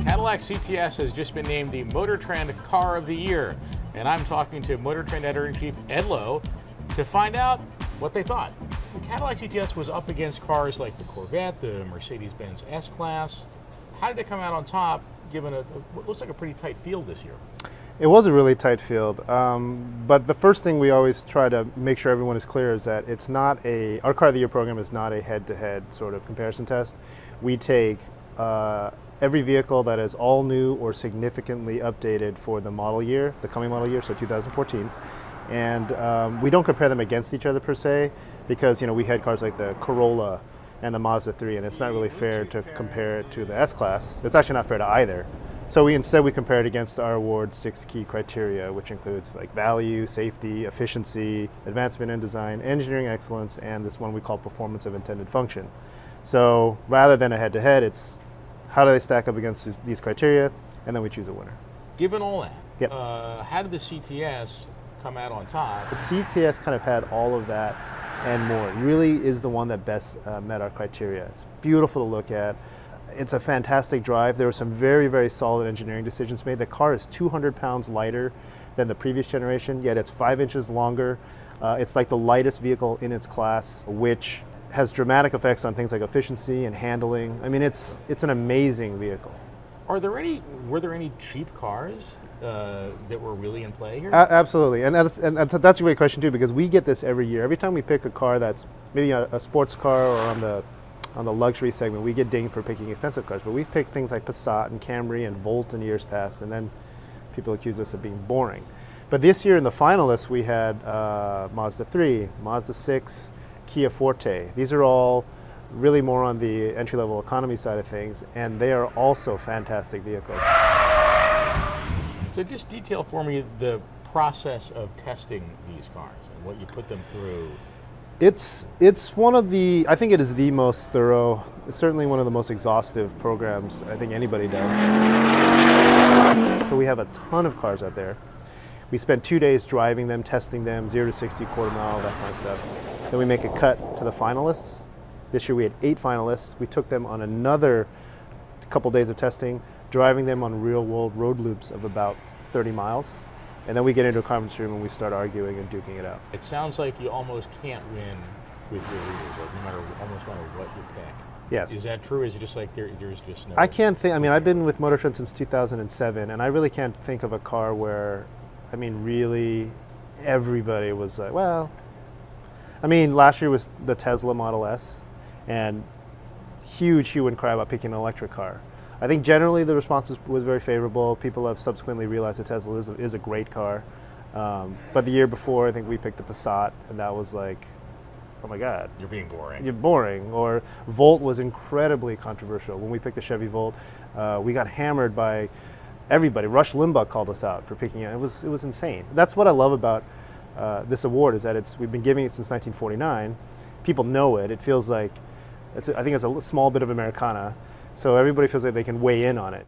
Cadillac CTS has just been named the Motor Trend Car of the Year, and I'm talking to Motor Trend Editor-in-Chief Ed Lowe to find out what they thought. The Cadillac CTS was up against cars like the Corvette, the Mercedes-Benz S-Class. How did it come out on top, given what looks like a pretty tight field this year? It was a really tight field, but the first thing we always try to make sure everyone is clear is that it's not our Car of the Year program is not a head-to-head sort of comparison test. We take every vehicle that is all new or significantly updated for the model year, the coming model year, so 2014, and we don't compare them against each other per se, because we had cars like the Corolla and the Mazda 3, and it's not really fair to compare it to the S-Class. It's actually not fair to either. So instead we compare it against our award's 6 key criteria, which includes like value, safety, efficiency, advancement in design, engineering excellence, and this one we call performance of intended function. So rather than a head-to-head, it's how do they stack up against these criteria, and then we choose a winner. Given all that, yep. How did the CTS come out on top? The CTS kind of had all of that and more. It really is the one that best met our criteria. It's beautiful to look at. It's a fantastic drive. There were some very, very solid engineering decisions made. The car is 200 pounds lighter than the previous generation, yet it's 5 inches longer. It's like the lightest vehicle in its class, which has dramatic effects on things like efficiency and handling. I mean, it's an amazing vehicle. Were there any cheap cars that were really in play here? Absolutely, and that's a great question too, because we get this every year. Every time we pick a car that's maybe a sports car or on the luxury segment, we get dinged for picking expensive cars. But we've picked things like Passat and Camry and Volt in years past, and then people accuse us of being boring. But this year in the finalists, we had Mazda 3, Mazda 6, Kia Forte. These are all really more on the entry-level economy side of things, and they are also fantastic vehicles. So just detail for me the process of testing these cars and what you put them through. It's one of the, I think it is the most thorough, certainly one of the most exhaustive programs I think anybody does. So we have a ton of cars out there. We spent 2 days driving them, testing them, 0 to 60, quarter mile, that kind of stuff. Then we make a cut to the finalists. This year we had 8 finalists. We took them on another couple days of testing, driving them on real-world road loops of about 30 miles. And then we get into a conference room and we start arguing and duking it out. It sounds like you almost can't win with your readers, like almost no matter what you pick. Yes. Is that true? Is it just like there's just no... I can't think, I've been with Motor Trend since 2007, and I really can't think of a car where, really everybody was like, well, last year was the Tesla Model S, and huge hue and cry about picking an electric car. I think generally the response was very favorable. People have subsequently realized that Tesla is a great car. But the year before, I think we picked the Passat, and that was like, oh my God. You're being boring. You're boring. Or Volt was incredibly controversial. When we picked the Chevy Volt, we got hammered by everybody. Rush Limbaugh called us out for picking it. It was insane. That's what I love about this award, is that we've been giving it since 1949. People know it. It feels like, I think it's a small bit of Americana. So everybody feels like they can weigh in on it.